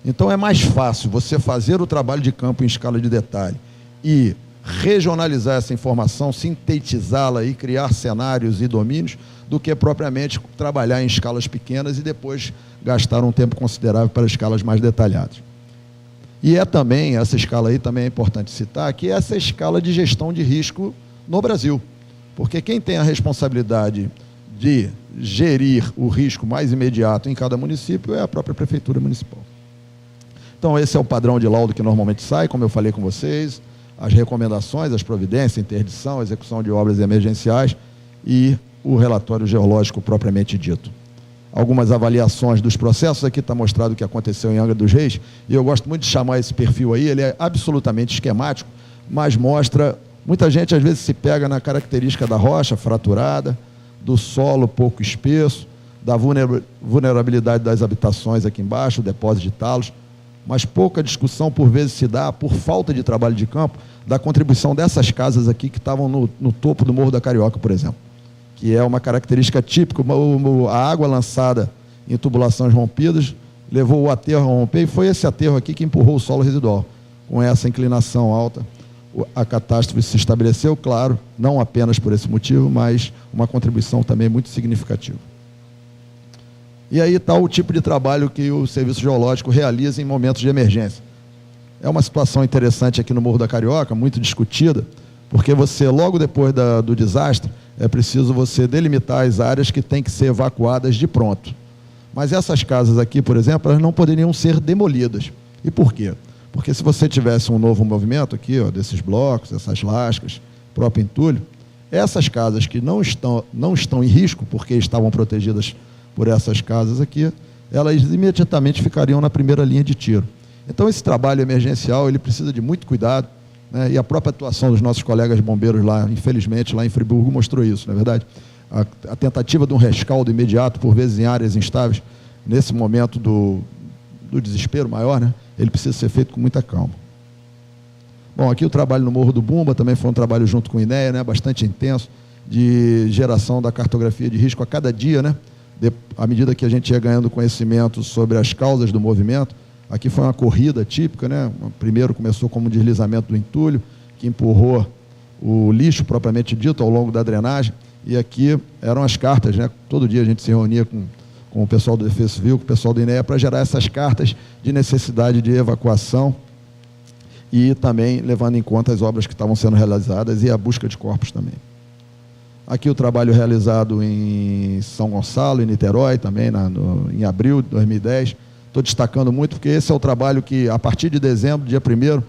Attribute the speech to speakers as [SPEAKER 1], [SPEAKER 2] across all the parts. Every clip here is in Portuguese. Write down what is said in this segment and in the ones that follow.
[SPEAKER 1] Então é mais fácil você fazer o trabalho de campo em escala de detalhe e regionalizar essa informação, sintetizá-la e criar cenários e domínios, do que propriamente trabalhar em escalas pequenas e depois gastar um tempo considerável para escalas mais detalhadas. E é também, essa escala aí também é importante citar, que essa é a escala de gestão de risco no Brasil. Porque quem tem a responsabilidade de gerir o risco mais imediato em cada município é a própria Prefeitura Municipal. Então, esse é o padrão de laudo que normalmente sai, como eu falei com vocês, as recomendações, as providências, interdição, execução de obras emergenciais e o relatório geológico propriamente dito. Algumas avaliações dos processos, aqui está mostrado o que aconteceu em Angra dos Reis, e eu gosto muito de chamar esse perfil aí, ele é absolutamente esquemático, mas mostra, muita gente às vezes se pega na característica da rocha fraturada, do solo pouco espesso, da vulnerabilidade das habitações aqui embaixo, o depósito de talos, mas pouca discussão por vezes se dá, por falta de trabalho de campo, da contribuição dessas casas aqui que estavam no topo do Morro da Carioca, por exemplo, que é uma característica típica. A água lançada em tubulações rompidas levou o aterro a romper, e foi esse aterro aqui que empurrou o solo residual. Com essa inclinação alta, a catástrofe se estabeleceu, claro, não apenas por esse motivo, mas uma contribuição também muito significativa. E aí está o tipo de trabalho que o Serviço Geológico realiza em momentos de emergência. É uma situação interessante aqui no Morro da Carioca, muito discutida, porque você, logo depois do desastre, é preciso você delimitar as áreas que têm que ser evacuadas de pronto. Mas essas casas aqui, por exemplo, elas não poderiam ser demolidas. E por quê? Porque se você tivesse um novo movimento aqui, ó, desses blocos, essas lascas, próprio entulho, essas casas que não estão em risco, porque estavam protegidas por essas casas aqui, elas imediatamente ficariam na primeira linha de tiro. Então, esse trabalho emergencial, ele precisa de muito cuidado, né? E a própria atuação dos nossos colegas bombeiros lá, infelizmente, lá em Friburgo, mostrou isso, não é verdade? A tentativa de um rescaldo imediato, por vezes em áreas instáveis, nesse momento do desespero maior, né? Ele precisa ser feito com muita calma. Bom, aqui o trabalho no Morro do Bumba também foi um trabalho junto com o INEA, né? Bastante intenso, de geração da cartografia de risco a cada dia, né? À medida que a gente ia ganhando conhecimento sobre as causas do movimento. Aqui foi uma corrida típica, né? Primeiro começou como um deslizamento do entulho, que empurrou o lixo propriamente dito ao longo da drenagem, e aqui eram as cartas, né? Todo dia a gente se reunia com o pessoal do Defesa Civil, com o pessoal do INEA, para gerar essas cartas de necessidade de evacuação e também levando em conta as obras que estavam sendo realizadas e a busca de corpos também. Aqui o trabalho realizado em São Gonçalo, em Niterói, também em abril de 2010. Estou destacando muito porque esse é o trabalho que, a partir de dezembro, dia 1º,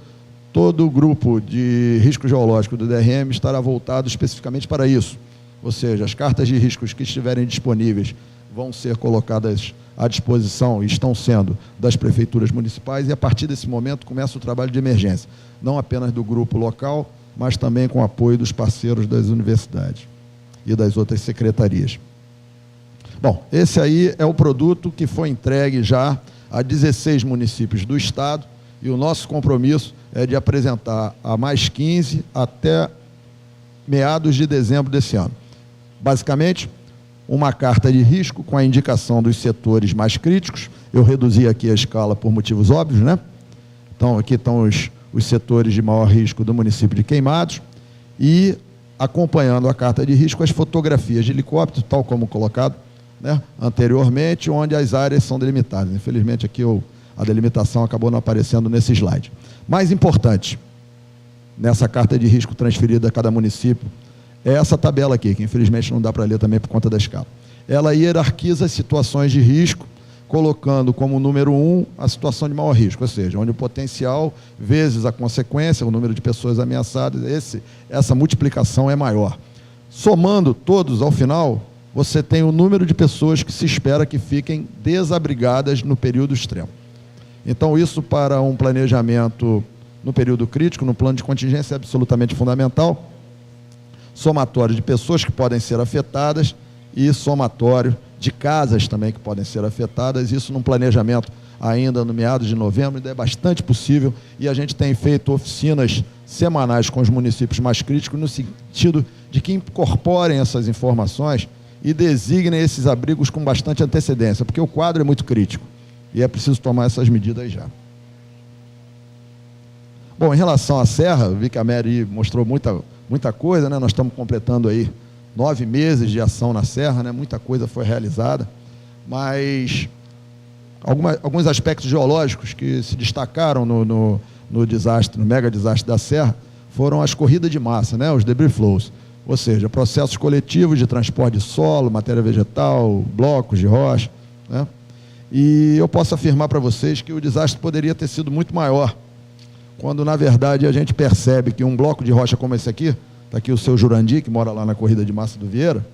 [SPEAKER 1] todo o grupo de risco geológico do DRM estará voltado especificamente para isso. Ou seja, as cartas de riscos que estiverem disponíveis vão ser colocadas à disposição, e estão sendo, das prefeituras municipais, e a partir desse momento começa o trabalho de emergência, não apenas do grupo local, mas também com o apoio dos parceiros das universidades e das outras secretarias. Bom, esse aí é o produto que foi entregue já a 16 municípios do estado, e o nosso compromisso é de apresentar a mais 15 até meados de dezembro desse ano. Basicamente, uma carta de risco com a indicação dos setores mais críticos. Eu reduzi aqui a escala por motivos óbvios, né? Então, aqui estão os setores de maior risco do município de Queimados, e acompanhando a carta de risco, as fotografias de helicóptero, tal como colocado, né, anteriormente, onde as áreas são delimitadas. Infelizmente, aqui a delimitação acabou não aparecendo nesse slide. Mais importante, nessa carta de risco transferida a cada município, é essa tabela aqui, que infelizmente não dá para ler também por conta da escala. Ela hierarquiza as situações de risco, colocando como número 1 a situação de maior risco, ou seja, onde o potencial vezes a consequência, o número de pessoas ameaçadas, essa multiplicação é maior. Somando todos ao final, você tem o número de pessoas que se espera que fiquem desabrigadas no período extremo. Então, isso para um planejamento no período crítico, no plano de contingência, é absolutamente fundamental. Somatório de pessoas que podem ser afetadas e somatório de casas também que podem ser afetadas. Isso num planejamento ainda no meados de novembro, ainda é bastante possível, e a gente tem feito oficinas semanais com os municípios mais críticos, no sentido de que incorporem essas informações e designem esses abrigos com bastante antecedência, porque o quadro é muito crítico. e é preciso tomar essas medidas já. Bom, em relação à Serra, eu vi que a Mary mostrou muita coisa, né? Nós estamos completando aí 9 meses de ação na Serra, né? Muita coisa foi realizada, mas alguns aspectos geológicos que se destacaram no desastre, no mega desastre da Serra, foram as corridas de massa, né? Os debris flows, ou seja, processos coletivos de transporte de solo, matéria vegetal, blocos de rocha, né? E eu posso afirmar para vocês que o desastre poderia ter sido muito maior, quando na verdade a gente percebe que um bloco de rocha como esse aqui, está aqui o seu Jurandir, que mora lá na corrida de massa do Vieira,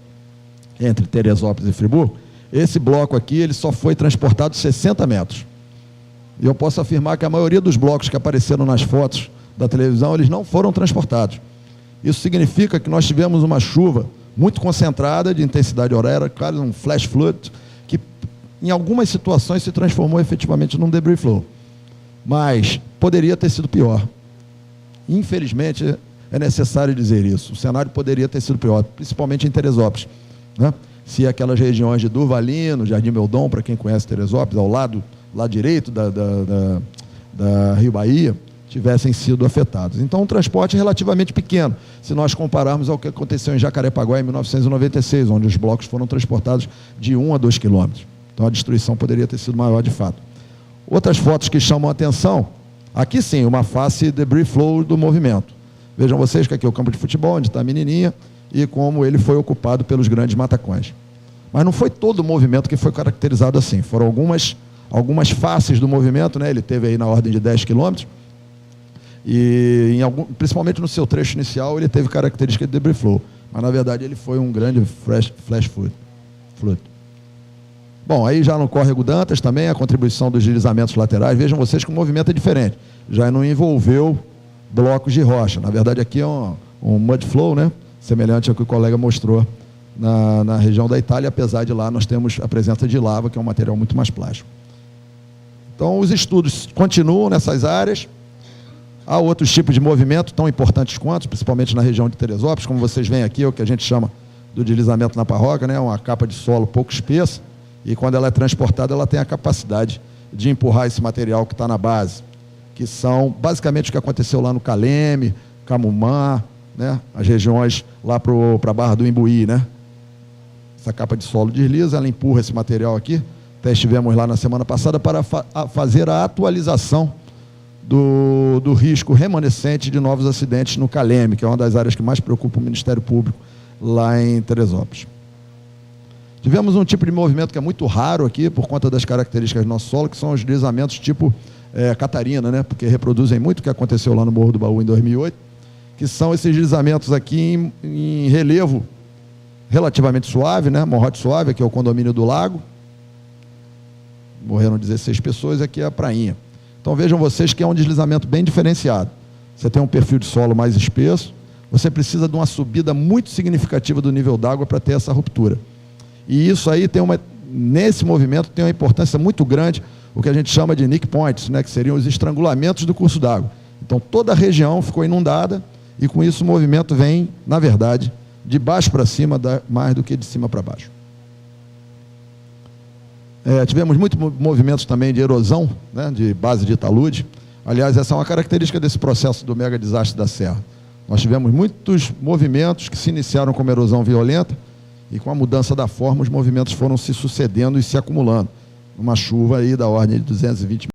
[SPEAKER 1] entre Teresópolis e Friburgo, esse bloco aqui ele só foi transportado 60 metros. E eu posso afirmar que a maioria dos blocos que apareceram nas fotos da televisão, eles não foram transportados. Isso significa que nós tivemos uma chuva muito concentrada, de intensidade horária, claro, um flash flood, que em algumas situações se transformou efetivamente num debris flow. Mas poderia ter sido pior. Infelizmente, é necessário dizer isso. O cenário poderia ter sido pior, principalmente em Teresópolis, né? Se aquelas regiões de Durvalino, Jardim Meldon, para quem conhece Teresópolis, ao lado direito da Rio Bahia, tivessem sido afetados. Então, um transporte relativamente pequeno, se nós compararmos ao que aconteceu em Jacarepaguá em 1996, onde os blocos foram transportados de 1 a 2 quilômetros. Então, a destruição poderia ter sido maior de fato. Outras fotos que chamam a atenção, aqui sim, uma face debris flow do movimento. Vejam vocês que aqui é o campo de futebol, onde está a menininha, e como ele foi ocupado pelos grandes matacões. Mas não foi todo o movimento que foi caracterizado assim, foram algumas faces do movimento, né? Ele teve aí na ordem de 10 quilômetros, e principalmente no seu trecho inicial ele teve característica de debris flow, mas na verdade ele foi um grande flash flood. Bom, aí já no córrego Dantas também a contribuição dos deslizamentos laterais, vejam vocês que o movimento é diferente, já não envolveu blocos de rocha, na verdade aqui é um mud flow, né? Semelhante ao que o colega mostrou na região da Itália, apesar de lá nós temos a presença de lava, que é um material muito mais plástico. Então, os estudos continuam nessas áreas. Há outros tipos de movimento tão importantes quanto, principalmente na região de Teresópolis, como vocês veem aqui, é o que a gente chama do deslizamento na parroca, né? Uma capa de solo pouco espessa, e quando ela é transportada, ela tem a capacidade de empurrar esse material que está na base, que são basicamente o que aconteceu lá no Caleme, Camumã, né? As regiões lá para a Barra do Imbuí, né? Essa capa de solo desliza, ela empurra esse material aqui. Até estivemos lá na semana passada para fazer a atualização do risco remanescente de novos acidentes no Caleme, que é uma das áreas que mais preocupa o Ministério Público lá em Teresópolis. Tivemos um tipo de movimento que é muito raro aqui, por conta das características do nosso solo, que são os deslizamentos tipo Catarina, né? Porque reproduzem muito o que aconteceu lá no Morro do Baú em 2008, que são esses deslizamentos aqui em relevo relativamente suave, né? Morrote suave, aqui é o condomínio do Lago. Morreram 16 pessoas, aqui é a prainha. Então vejam vocês que é um deslizamento bem diferenciado. Você tem um perfil de solo mais espesso, você precisa de uma subida muito significativa do nível d'água para ter essa ruptura. E isso aí nesse movimento tem uma importância muito grande, o que a gente chama de nick points, né? Que seriam os estrangulamentos do curso d'água. Então toda a região ficou inundada, e com isso o movimento vem, na verdade, de baixo para cima, mais do que de cima para baixo. Tivemos muitos movimentos também de erosão, né, de base de talude. Aliás, essa é uma característica desse processo do mega desastre da Serra. Nós tivemos muitos movimentos que se iniciaram como erosão violenta, e com a mudança da forma, os movimentos foram se sucedendo e se acumulando. Uma chuva aí da ordem de 220